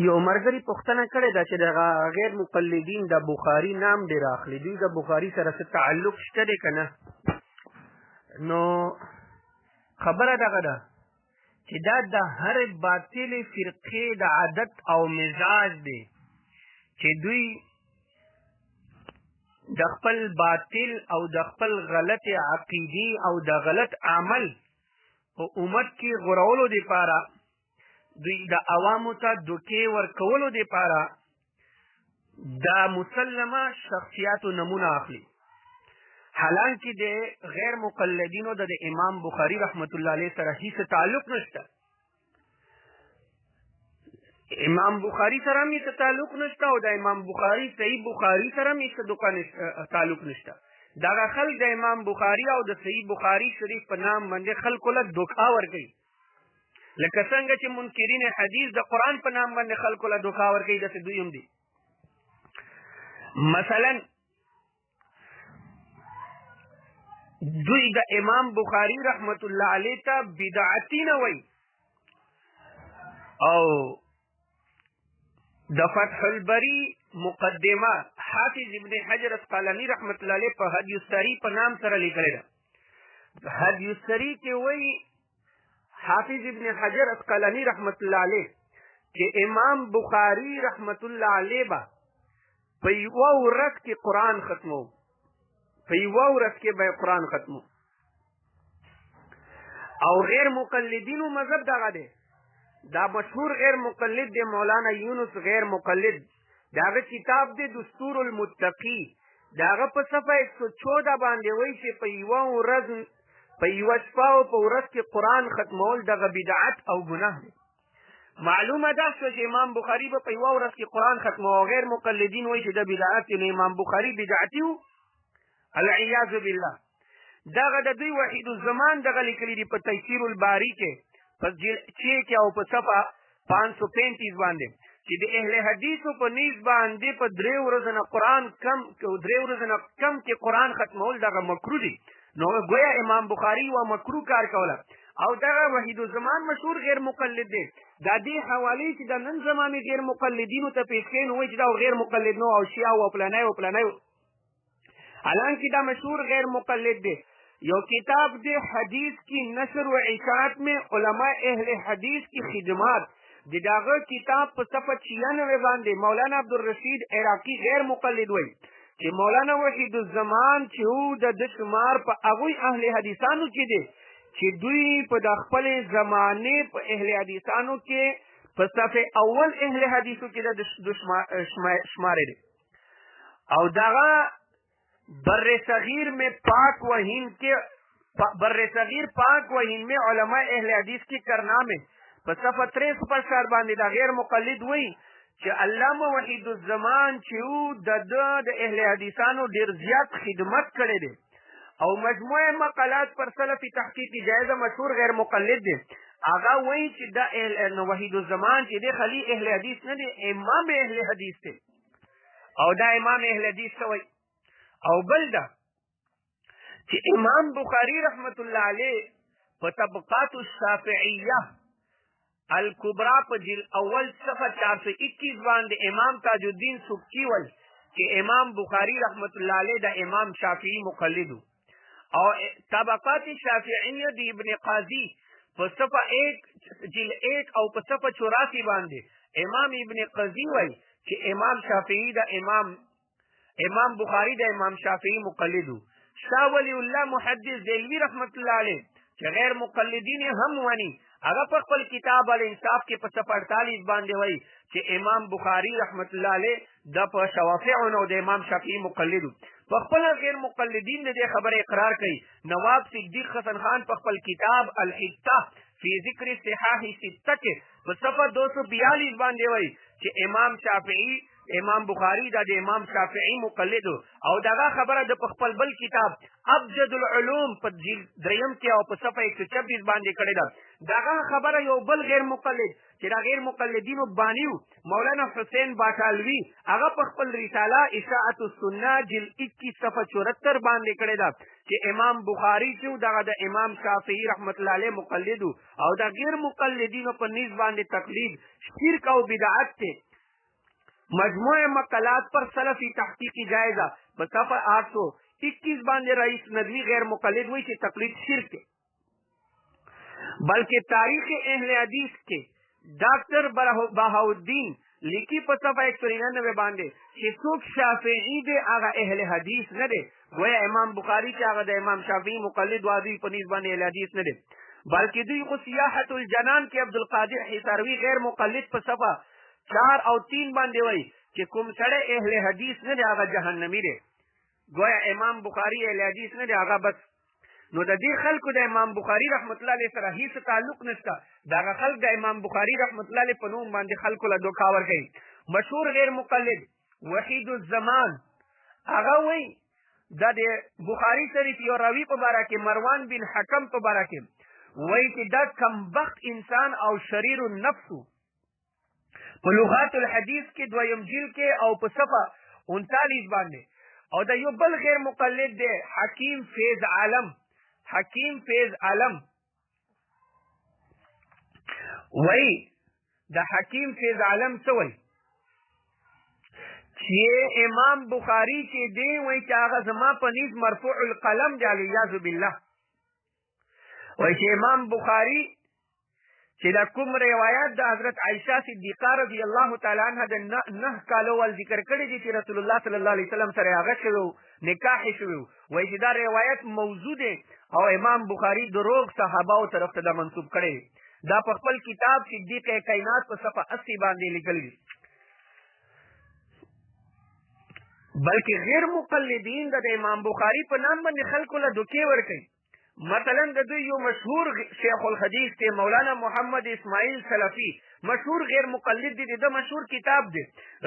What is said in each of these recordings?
یو مرګري پوښتنه کړې ده چې د غیر مقلدین د بخاري نام ډېر اخلي، دوی د بخاري سره څه تعلق شته دی که نه؟ نو خبره دغه ده چې دا د هرې باطلې فرقې د عادت او مزاج دی چې دوی د خپل باطل او د خپل غلط عقیدې او د غلط عمل په امت کې غورولو دپاره دوی د عوامو ته دوکې ورکولو دپاره د مسلمه شخصیاتو نمونه اخلي، حالانکه د غیر مقلدینو د امام بخاري رحمت الله علیه سره هیڅ تعلق نشته. امام بخاري سره هم هیڅ تعلق نشته او د امام بخاري صحیح بخاري سره هم هیڅ تعلق نشته. دغه خلک د امام بخاري او د صحیح بخاري شریف په نام باندې خلکو له دوکه ورکوي، لکه څنګه چې منکرین حدیث د قرآن په نام باندې خلکو له دوکه ورکوي، داسې دوی هم دي. مثلا دوی د امام بخاري رحمت الله علیه ته بدعتي نه وایي او د فتح البری مقدمه حافظ ابن حجر اسقلانی رحمت الله علیه په هدی السری په نام سره لیکلې ده. هدی السری کې وایي حافظ ابن حجر اسقلانی رحمت الله علیه چې امام بخاري رحمت الله علیه به په یوه ورځ کې قرآن ختمو، په یوه ورځ کې به قرآن ختمو. او غیر مقلدینو مذهب دغه دی، دا مشهور غیر مقلد دی مولانا یونس غیر مقلد، داغه کتاب دی دستور المتقی، داغه په صفحه 114 باندې وایي چې په یوه ورځ په یوه شپه او په ورځ کې قرآن ختمول دغه بدعت او ګناه دی. معلومه ده چې امام بخاري به په یوه ورځ کې قرآن ختمو او غیر مقلدین وایي چې د بدعت نو امام بخاري بدعتي و، العیاذ بالله. دغه د دوی وحید الزمان دغه لیکلي دي په تیسیر الباری کې په جلد 6 کې او په صفحه 535 باندې چې د اهل حدیثو په نیز باندې په 3 ورځو نه قرآن کم کې قرآن ختمول دغه مکروه دي. نو گویا امام بخاري و مکروه کار کوله او دغه وحید الزمان مشهور غیر مقلد دی. دا دې حوالې چې د نن زمانې غیر مقلدینو ته پیش کړي نو وایي چې دا غیر مقلد نو او شیعه او پلانی او پلانی، حالانکه دا مشهور غیر مقلد دی. یو کتاب دی حدیث کی نشر و اشاعت میں علماء اہل حدیث کی خدمات دی، داغه کتاب په صفحه 96 باندې مولانا عبدالرشید عراقی غیر مقلد وایي چې مولانا وحید الزمان چې و د شمار په هغوی اهل حدیثانو کې دی چې دوی په د خپل زمانې په اهل حدیثانو کې په صفحه اول اهل حدیثو کې د شمارې دی. او دغه بر صغیر پاک و ہند میں علماء اہل حدیث کی کرنا میں په صفحه 63 باندې دا غیر مقلد وایي چې علامه وحید الزمان چې د اهل حدیثانو ډېر زیات خدمت کړی دی او مجموعه مقالات پر سلفی تحقیق جایزه مشهور غیر مقلد دی. هغه وایي چې د وحید الزمان چې دی خلی اهل حدیث نه دی، امام اهل حدیث دی او دا امام اهل حدیث ته وایي. او بل دا چې امام بخاري رحمت الله علیه په طبقات الشافعیه الکبرا په جلد اول صفحه 421 باندې امام تاج الدین سبکی وایي چې امام بخاري رحمت الله علیه د امام شافعي مقلد او طبقات شافعیه د ابن قاضی په صفحه 1 جلد 1 او په صفحه 84 باندې امام ابن قاضی وایي چې امام شافعي د امام بخاري د امام شافعي مقلد. شاه ولی الله محدث دهلوی رحمت الله علیه چې غیر مقلدین هم ونی، هغه په خپل کتاب الانصاف کې په صفحه 48 باندې وایي چې امام بخاري رحمت الله علیه د په شوافعو نو د امام شافعي مقلد. په خپل غیر مقلدین د خبره اقرار کوي. نواب صدیق حسن خان په خپل کتاب الحته فی ذکر صحاح سته کې په صفحه 242 باندې وایي چې امام بخاري د امام شافعي مقلد او دغه خبره د خپل بل کتاب ابجد العلوم په جلد 3 کې او په صفحه 126 باندې کړې ده. دغه خبره یو بل غیر مقلد چې دا غیر مقلدینو بانیو مولانا حسین باټالوي هغه په خپل رساله اشاعت السنه جلد 21 صفحه 74 باندې کړې ده چې امام بخاري چې دغه د امام شافعي رحمت الله علیه مقلد او د غیر مقلدینو په نسبت باندې تقلید شرک او بدعت ته مجموع مقالات پر سلفی تحقیقی جائزہ په صفحه 821 باندې رئیس ندوی غیر مقلد وی چې تقلید شرک ہے بلکہ تاریخ اہل حدیث کے ڈاکٹر بہاؤدین لکھی په صفحه 199 باندې چې څوک شافعی دی هغه اهل حدیث نه دی گویا امام بخاری چې هغه د امام شافعی مقلد وادي په نسبت باندې اهل حدیث نه دی بلکې دوی خو سیاحت الجنان کې عبدالقادر حصاروی غیر مقلد په صفحه 4 او 3 باندې وایي چې کوم سړی اهل حدیث نه دی هغه جهنمی دی گویا امام بخاری اهل حدیث نه دی هغه بس نو د دې خلکو د امام بخاری رحمت الله علیه سره هیڅ تعلق نشته دغه خلک د امام بخاری رحمت الله علیه په نوم باندې خلکو له دوکا ورکوي مشهور غیر مقلد وحید الزمان هغه وایي دا د بخاری شریف یو راوي په باره کې مروان بن حکم په باره کې وایي چې دا کمبخت انسان او شریر النفس په لغات الحدیث کې دویم جلد کې او په صفحه 39 باندې او د یو بل غیر مقلد دی حکیم فیض عالم وای د حکیم فیض عالم څه وای چې امام بخاری چې دی وای چې هغه زما په نيز مرفوع القلم دی الیاذ بالله وای چې امام بخاری چې دا کوم روایت د حضرت عائشہ صدیقہ رضی الله تعالی عنها د 9 کالو ول ذکر کړی دی چې رسول الله صلی الله علیه وسلم سره هغه شوی نکاح شوی وای چې دا روایت موضوع دی او امام بخاری دروغ صحابه او طرف ته منسوب کړی دا په خپل کتاب صدیق کائنات په صفحه 80 باندې لیکل دي بلکې غیر مقلدین د امام بخاری په نام باندې خلکو له دوکې ورکوي مثلا د دوی یو مشهور شیخ الحدیث ته مولانا محمد اسماعیل سلفی مشهور غیر مقلد دی د مشهور کتاب دی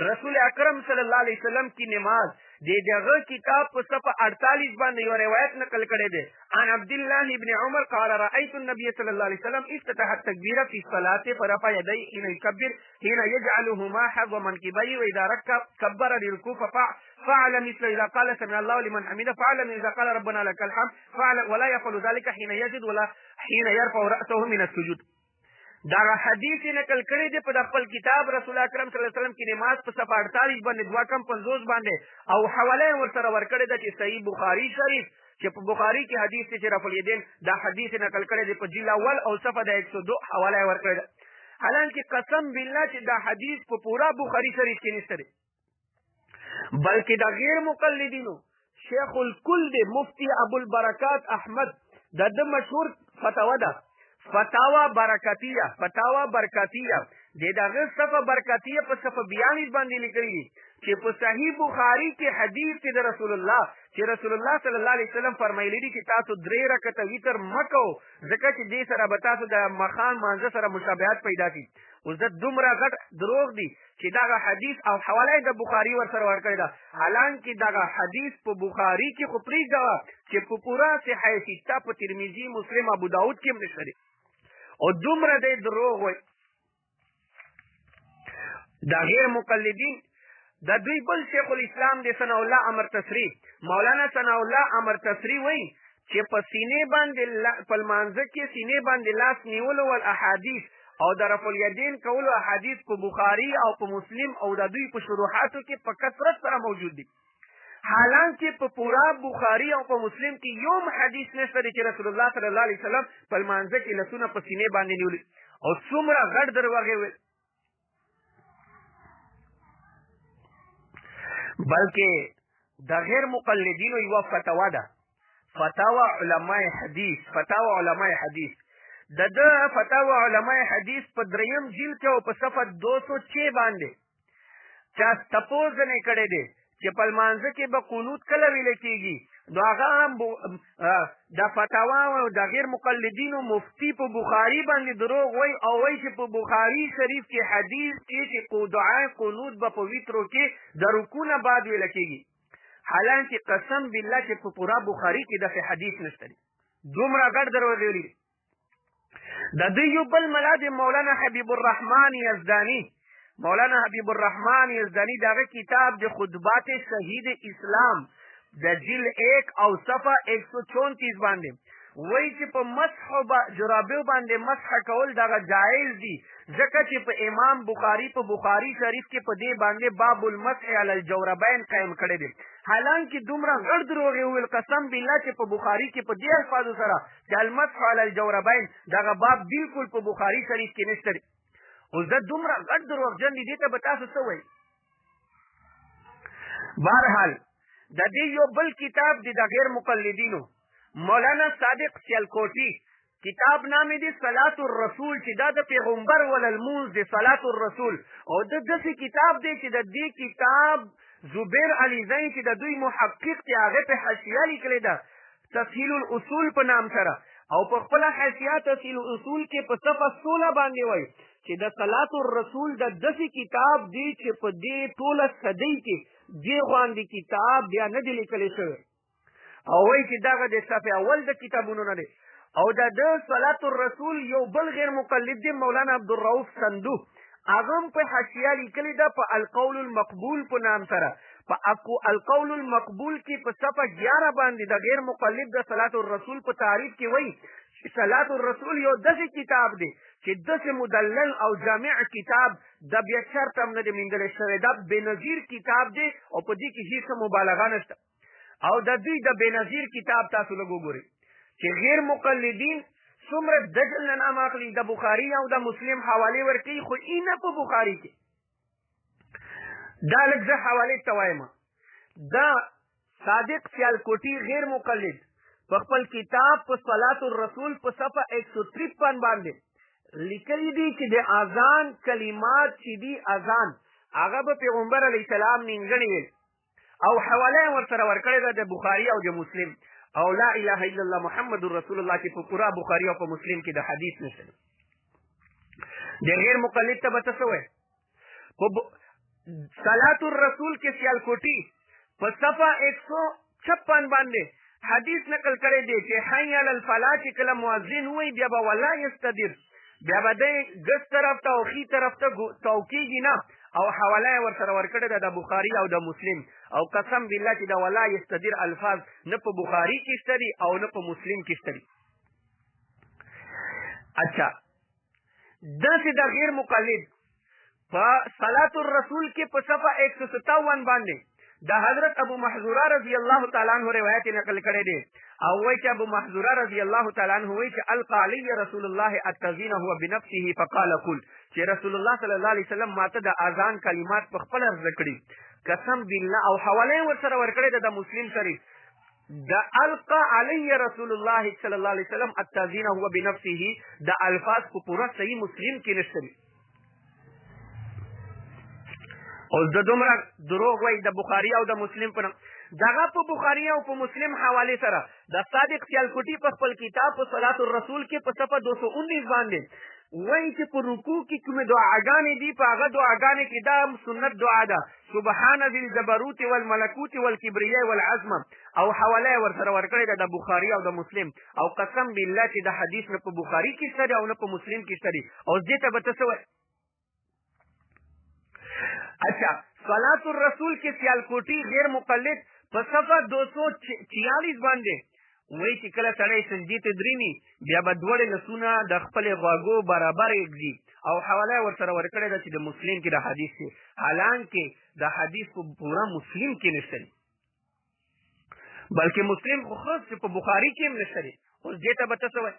رسول اکرم صلی الله علیه وسلم کی نماز دغه کتاب په صفحه 48 باندې یو روایت نقل کړی دی ان عبد الله ابن عمر قال رايت النبي صلى الله عليه وسلم افتتح التكبير في الصلاه فرفع يديه حين يكبر حين يجعلهما حظ منكبيه واذا ركع كبر للركوع فعل مثل اذا قال سمع الله لمن حمده فعل اذا قال ربنا لك الحمد فعل ولا يفعل ذلك حين يسجد ولا حين يرفع رأسه من السجود دا حدیث نقل کړی دی په خپل کتاب رسول اکرم صلی الله علیه وسلم کې نماز په صفحه 48 باندې 250 باندې او حواله ورسره ورکړی دی چې صحیح بخاری شریف چې په بخاری کې حدیث چې رفع الیدین دا حدیث نقل کړی دی په جلد اول او صفحه 102 حواله ورکړی حالانکه قسم بالله چې دا حدیث په پورا بخاری شریف کې نشته دی بلکې دا غیر مقلدینو شیخ الکل دی مفتی ابو البرکات احمد د مشهور فتوا ده فتاوا برکاتیه د دغه صفه برکاتیه په صفه 42 باندې لیکلي چې په صحیح بخاری کې حدیث کې د رسول الله صلی الله علیه وسلم فرمایلی دي چې تاسو 3 رکعته وتر مکو ځکه چې دې سره به تاسو د مخان مانځه سره مشابهت پیدا کی اوس د دومره غټ دروغ دي چې دغه حدیث او حواله د بخاری ورسره ورکړی ده حالانکه دغه حدیث په بخاری کې خو پریږده چې په پورا صحیح سته په ترمذی مسلم ابو داود کې نشته او دومره د دروغ وای دا غیر مقلدین د دوی بل شیخ الاسلام د ثنا الله امر تصری مولانا ثنا الله امر تصری وای چې په سینې باندې په مانځ کې سینې باندې لاس نیول او احادیث او د رفع الیدین کولو احادیث په بخاری او په مسلم او د دوی په شروحاتو کې په کثرت سره موجود دي حالانکه په پورا بخاری او په مسلم کې یو حدیث نشته چې رسول الله صلی الله علیه وسلم په مانځ کې لسونه په سینې باندې نیول او څومره غټ دروغه وي بلکې د غیر مقلدینو یو فتوا ده فتاوا علماء حدیث د فتاوا علماء حدیث په 3م جلد کې او په صفحه 206 باندې چا تپوز نه کړی دی چې په مانځ کې به قنوت کله ویل کېږي نو هغه هم د فتوا او د غیر مقلدینو مفتی په بخاری باندې دروغ وای او وای چې په بخاری شریف کې حدیث کې چې دعای قنوت به په ویترو کې د رکوع نه بعد ویل کېږي حالانکه قسم بالله چې په پورا بخاری کې د حدیث نشته دومره غټ دروغ ویلي د دوی یو بل ملا د مولانا حبیب الرحمن یزدانی. مولانا حبیب الرحمن یزدانی دغه کتاب د خطبات شهید اسلام د جل 1 او صفحه 134 باندې وایي چې په مسح جرابو باندې مسح کول دغه جایز دي، ځکه چې په امام بخاری په بخاری شریف کې په دې باندې باب المسح علی الجوربین قائم کړی دی. حالانکه دومره غړ دروغ ویل قسم بالله چې په بخاری کې په دې الفاظو سره چې المسح علی الجوربین دغه باب بالکل په بخاری شریف کې نشته دی. اوس دا دومره غټ دروغجن دي، دې ته به تاسو څه وایي؟ بهرحال د دې یو بل کتاب دی د غیر مقلدینو، مولانا صادق سیالکوټي کتاب نامې دی صلات الرسول، چې دا د پیغمبر وللمونځ دی صلات الرسول. او د داسې کتاب دی چې د دې کتاب زبیر علیزی چې د دوی محقق دی هغې په حاشیه لیکلې ده تسهیل الاصول په نام سره، او په خپله حاشیه تسهیل الاصول کې په صفحه 16 باندې وایي چې د صلات الرسول د داسې کتاب دی چې په دې ټوله صدۍ کې دې غوندې کتاب بیا نه دی لیکلی شوی، او وایي چې دغه د صفحې اول د کتابونو نه دی. او د صلات الرسول یو بل غیر مقلد دی مولانا عبدالرؤف صندوق، هغه هم په حاشیه لیکلې ده په القول المقبول په نام سره. په القول المقبول کې په صفحه 11 باندې د غیر مقلد د صلات الرسول په تعریف کې وایي چې صلات الرسول یو داسې کتاب دی چې داسې مدلل او جامع کتاب د بیا چرته هم نه دی موندلی شوی، دا بېنظیر کتاب دی او په دې کې هېڅ مبالغه نشته. او د دوی د بېنظیر کتاب تاسو لږ وګورئ چې غیر مقلدین څومره دجل نه نام اخلي، د بخاري او د مسلم حوالې ورکوي، خو اینه په بخاري کې دا لږ زه حوالې ته وایم. دا صادق سیالکوټي غیر مقلد په خپل کتاب په صلات الرسول په صفحه 153 باندې لیکلي دي چې د اذان کلمات چې دي اذان هغه به پیغمبر علیه السلام نیمګړي ویل، او حواله ورسره ورکړې ده د بخاري او د مسلم، او لا اله الا الله محمد رسول الله چې په پورا بخاري او په مسلم کې د حدیث نشته. د غیر مقلد ته به څه وایي؟ په صلات الرسول کې سیالکوټي په صفحه 156 باندې حدیث نقل کړی دی چې حی علی الفلاح چې کله مؤذن وایي بیا به ولا یستدر، بیا به دی ګس طرف ته او ښي طرف ته توکیږي نه، او حواله یې ورسره ورکړې ده د بخاري او د مسلم. او قسم بالله چې د ولا یستدر الفاظ نه په بخاري کې شته دي او نه په مسلم کې شته دي. اچھا داسې د غیر مقلد په صلات الرسول کې په صفحه 157 باندې د حضرت ابو محذوره رضی الله تعالی عنہ روایت نقل کړی دی، او وایي چې ابو محذوره رضی الله تعالی عنہ وایي چې القى علی رسول الله التزین هو بنفسه فقال قل، چې رسول الله صلی الله علیه وسلم ماته د اذان کلمات په خپل زده کړي، قسم بالله. او حواله ورسره ورکړې ده د مسلم شریف د القى علی رسول الله صلی الله علیه وسلم التزین هو بنفسه، د الفاظ په پوره صحیح مسلم کې نشته. اوس د دومره دروغ وایي د بخاري او د مسلم په نام. دغه په بخاري او په مسلم حوالې سره د صادق سیالکوټي په خپل کتاب په صلات الرسول کې په صفحه 219 باندې وایي چې په رکوع کې کومې دعاګانې دي، په هغه دعاګانې کې دا سنت دعا ده سبحان ذی الجبروت والملکوت والکبریاء والعظمه، او حواله یې ورسره ورکړې ده د بخاري او د مسلم. او قسم بالله چې د حدیث نه په بخاري کې شته دی او نه په مسلم کې شته دی. او دې ته به ته څه وایي؟ اچھا صلات الرسول کې سیالکوټي غیر مقلد په صفحه 246 باندې وایي چې کله سړی سجدې ته درېني بیا به دواړې لاسونه د خپلې غوږو برابر یږدي، او حواله یې ورسره ورکړې ده چې د مسلم کې د حدیث دی، حالانکه د حدیث په پوره مسلم کې نشته دی، بلکې مسلم خو خاص چې په بخاري کې هم نشته دی. اوس دې ته به ته څه وایي؟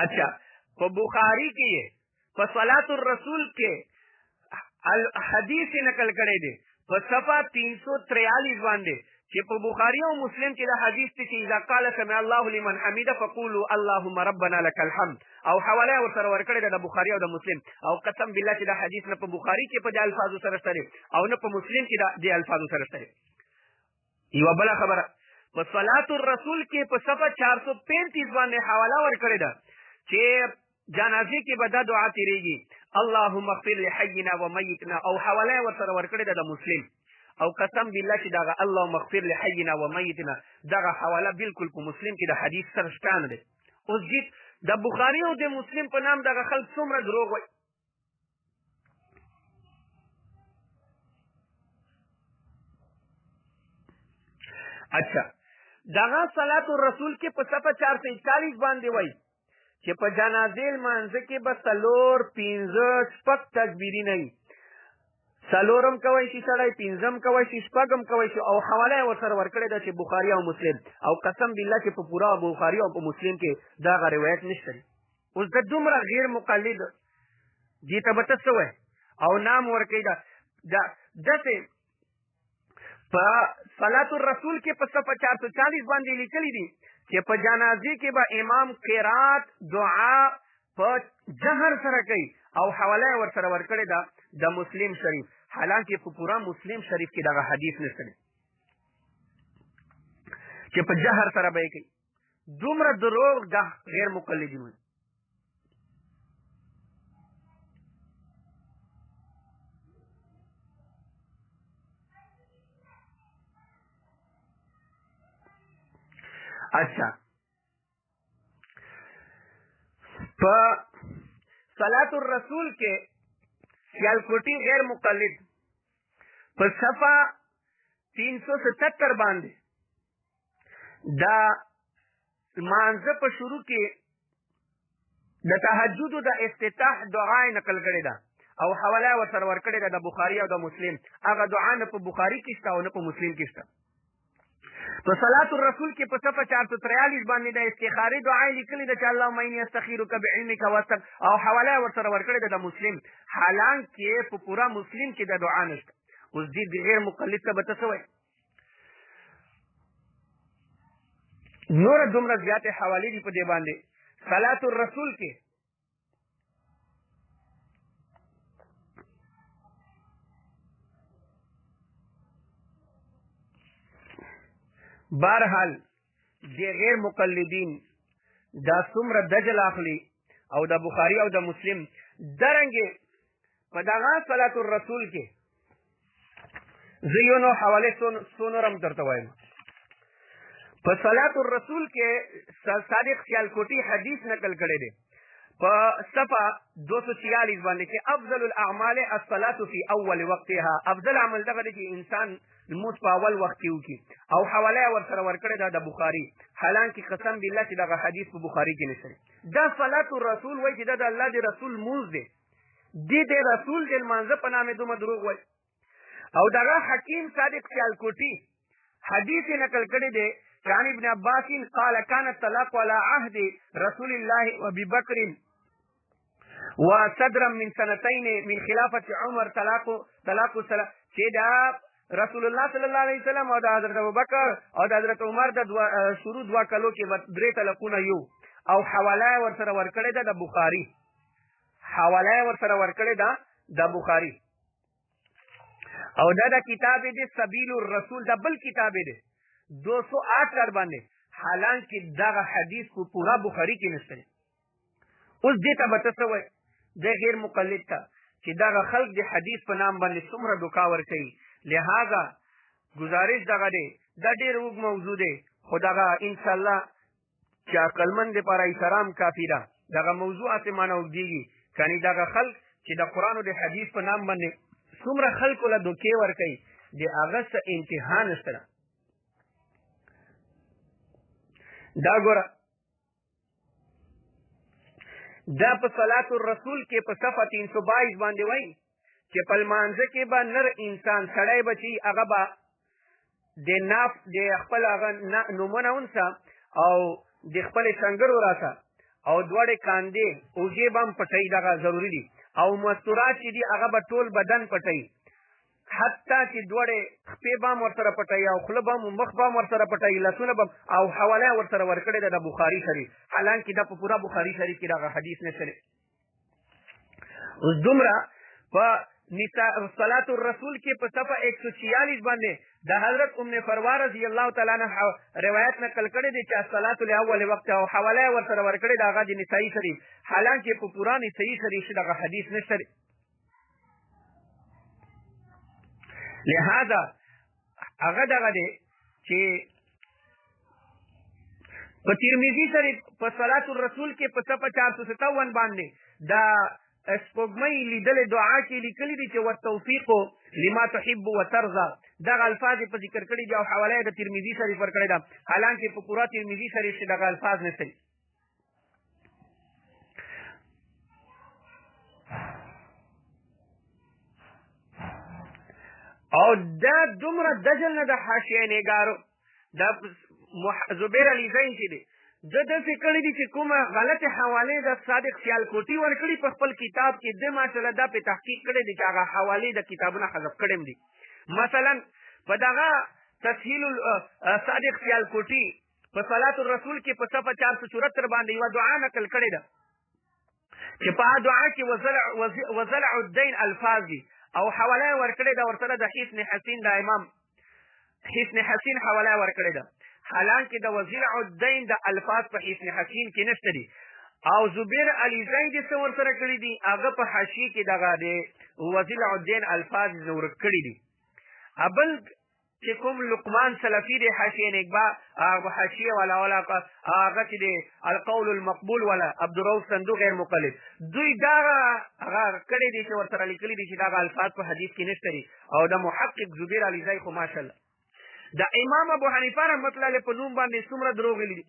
اچھا په بخاري کې په صلات الرسول کې حدیث نقل کړی دی په صفحه 343 باندې چې په بخاري او مسلم کې دا حدیث دی چې اذا قال سمع الله لمن حمده فقولوا اللهم ربنا لك الحمد، او حواله ورسره ورکړې ده د بخاري او د مسلم. او قسم بالله چې دا حدیث نه په بخاري کې په دې الفاظو سره شته او نه په مسلم کې د الفاظو سره شته. یوه بله خبره په صلات الرسول کې په صفحه 435 باندې حواله ورکړې ده چې جنازې کې به دا دعا تیریږي اللهم اغفر لحینا و میتنا، او حواله یې ورسره ورکړې ده د مسلم. او قسم بالله چې دغه اللهم اغفر لحینا و میتنا دغه حواله بالکل په مسلم کې د حدیث سره شته نه دی. اوس جیت د بخاري او د مسلم په نام دغه خلک څومره دروغ وایي. اچھا دغه صلات الرسول کې په صفحه 441 باندې وایي چې په جنازې لمانځه کې به 4 5 شپږ تکبیري نه وي. 4 کوی شي سړی، 5 کوی شي، 6 کوی شي، او حواله یې ورسره ورکړې ده چې بخاري او مسلم، او قسم بالله چې په پورا بخاري او په مسلم کې دغه روایت نشته. اوس د دومره غیر مقلد دې ته به ته څه وایې او نام ورکوي داسې په صلات الرسول کې په صفحه 440 باندې لیکلي دي چې په جنازې کې به امام قرات دعا په جهر سره کوي او حواله یې ورسره ورکړې ده د مسلم شریف، حالانکه په پورا مسلم شریف کې دغه حدیث نشته دی چې په جهر سره به یې کوي. دومره دروغ د غیر مقلدین. اچھا په صلات الرسول کې سیالکوټي غیر مقلد په صفحه 377 باندې دا مانزه په شروع کې د تهجد د افتتاح دعا نقل کړې ده او حواله ورسره ورکړې ده د بخاري او د مسلم. هغه دعا نه په بخاري کې شته او نه په مسلم کې شته. په صلات الرسول کې په صفحه 443 باندې د استخاري دعا لیکلې ده چې اللهم اني استخيرك بعلمك واستغفرك، او حواله ورسره ورکړې ده د مسلم، حالانکه په پورا مسلم کې د دعا نشته. اوس دې غیر مقلد ته به څه وایي؟ نور دومره زیاتې حوالې دي په دې باندې. صلات الرسول کې بهرحال د غیر مقلدین دا څومره دجل اخلي او د بخاري او د مسلم درنګې په دغه صلات الرسول کې زه یو نو حوالې څو نورم درته وایم. په صلات الرسول کې صادق سیالکوټي حدیث نقل کړی دی په صفحه 246 باندې چې افضل الاعمال الصلاه فی اول وقتها، افضل عمل دغه دی چې انسان لمونځ په اول وخت کې وکړي، او حواله یې ورسره ورکړې ده د بخاري، حالانکه قسم بالله چې دغه حدیث په بخاري کې نشته. دا صلات الرسول وایي چې دا د الله د رسول مونځ دی، دې د رسول د لمانځه په نامې دومره دروغ وایي. او دغه حکیم صادق سیالکوټي حدیث نقل کړی دی عن ابن عباس قال كان الطلاق على عهد رسول الله وابي بكر وصدرا من سنتين من خلافة عمر طلاق چې دا رسول الله صلی الله علیه وسلم او د حضرت ابوبکر او د حضرت عمر د شروع 2 کلو کې 3 طلاقونه یو، او حواله ورسره ورکړې ده د بخاري، حواله ورسره ورکړې ده د بخاري. او دا د کتاب دی سبیل الرسول، دا بل کتاب دی 208 باندې، حالانکه دغه حدیث په پورا بخاري کې نشته. اوس دې ته به څه وایي د غیر مقلد ته چې دغه خلق د حدیث په نام باندې څومره دوکا ورکوي. لہذا گزارش دغه دی دا ډېر اوږد موضوع دی، خو دغه انشاءالله چې عقلمند دپاره احترام کافي ده. دغه موضوع اسمانه اوږدېږي کنې دغه خلق چې د قرآن او د حدیث په نام باندې څومره خلکو له دوکې ورکوي د هغه څه انتها نشته ده. دا ګوره دا په صلات الرسول کې په صفحه 322 باندې وایي چې په لمانځه کې به نر انسان سړی به چې هغه به د ناف د خپل هغه نومونه ونسه او د خپلې شنګرو راسه او دواړې کاندې اوږې به هم پټوي، دغه ضروري دي، او مستورات چې دي هغه به ټول بدن پټوي، حتی چې دواړې خپې به هم ورسره پټوي او خوله به هم مخ به هم ورسره پټوي، لاسونه به او حواله یې ورسره ورکړې ده د بخاري شریف، حالانکه دا په پوره بخاري شریف کې دغه حدیث نشته دی. اوس دومره په صلات الرسول کې په صفحه 146 باندې د حضرت ام فروه رضی الله تعالی عنها روایت نقل کړی دی چې الصلاة لاول وقت او حواله یې ورسره ورکړې ده هغه د نسایي شریف، حالانکه په پوره نسایي شریف دغه حدیث نشته دی. لہذا هغه دغه دی چې په ترمذی شریف په صلات الرسول کې په صفحه 457 باندې دا سپوږمۍ لیدل دعا کې لیکلي دي چې والتوفیق لما تحب وترضى دغه الفاظ په ذکر کړي دي او حواله د ترمذی شریف ورکړی ده، حالانکه په پورا ترمذی شریف کې دغه الفاظ نشته. او دا دومره دجل نه د حاشیه نګارو د زبیر علی زین چې دی د داسې کړي دي چې کومه غلطې حوالې د صادق سیالکوټي ورکړي په خپل کتاب کې د ماشاءالله دا په تحقیق کړی دي چې هغه حوالې د کتابونه حذف کړي دي. مثلا په دغه تسهیل صادق سیالکوټي په صلات الرسول کې په صفحه 474 باندې یوه دعا نقل کړې ده چې په دعا کې وزلع الدین الفاظ دي او حواله ورکړې ده ورسره د حسن حسین د امام حسن حسین حواله ورکړې ده، حالانکه د وزلع الدین د الفاظ په حسن حسین کې نشته دي. او زبیر علی زین چې څه ورسره کړي دي هغه په حاشیې کې دغه د وزلع الدین الفاظ ورک کړي دي. ابل چې کوم لقمان سلفي دی حاشیه نګبا هغه حاشیه ولا هغه چې دی القول المقبول ولا عبدالرؤوف صندوق غیر مقلد دوی دا هغه کړي دي چې ورسره لیکلي دي چې دا الفاظ په حدیث کې نشته دي. او د محقق زبیر علی زی خو ماشاءالله د امام ابو حنیفه رحمت الله علیه په نوم باندې څومره دروغ ویلي دي.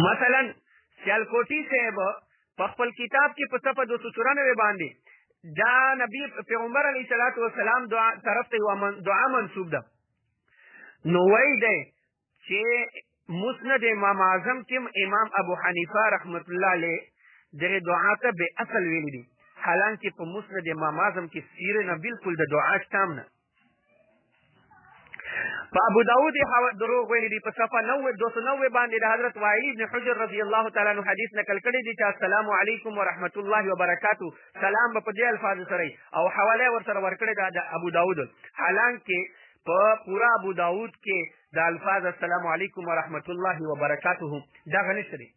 مثلا سیالکوټي صاحب په خپل کتاب کې په صفحه 294 باندې دا نبی پیغمبر علیه الصلاۃ والسلام طرف ته یوه دعا منسوب ده، نو وایي دی چې مسند امام اعظم کې امام ابو حنیفه رحمت الله علیه دغه دعا ته بې اصل ویلي دي، حالانکه په مسند امام اعظم کې سیره نه بالکل د دعا شته هم نه. په ابو داود دروغ ویلي دي په صفحه 290 باندې د حضرت وائل بن حجر رضی الله تعالی عنہ حدیث نقل کړی دي چې السلام علیکم ورحمت الله وبرکاته سلام په دې الفاظ سره او حواله ورسره ورکړی ده د ابو داود، حالانکه په پورا ابو داود کې د الفاظ السلام علیکم ورحمت الله وبرکاته دغه نشته دي.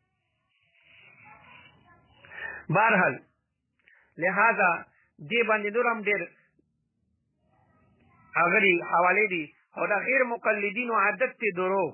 بهرحال لہذا دې باندې نور هم ډېر هغه حوالې دي او دا غیر مقلدین و عادت تی دروغ.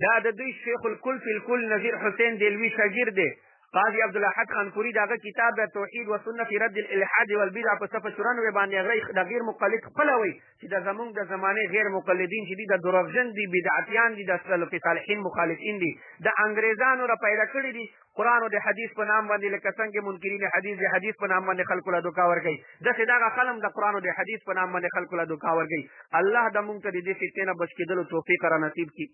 دا د دوی شیخ الکل فی الکل نظیر حسین دلوی شاگرد دی قاضی عبدالاحد خانپوری داغه کتاب د توحید و سنت فی رد الالحاد والبدع په صفحه 94 باندې هغه د غیر مقلد خپله وایي چې د زمونږ د زمانې غیر مقلدین چې دي د دروغجن دي بدعتیان دي د سلف صالحین مخالفین دي د انګریزانو را پیدا کړي دي قرآن او د حدیث په نام باندې لکه څنګه منکرین حدیث د حدیث په نام باندې خلکو له دوکا ورکوي داسې دغه خلم د قرآن او د حدیث په نام باندې خلکو له دوکا ورکوي. الله د مونږ ته د دې فتنې نه بچ کېدلو توفیق را نصیب کړي.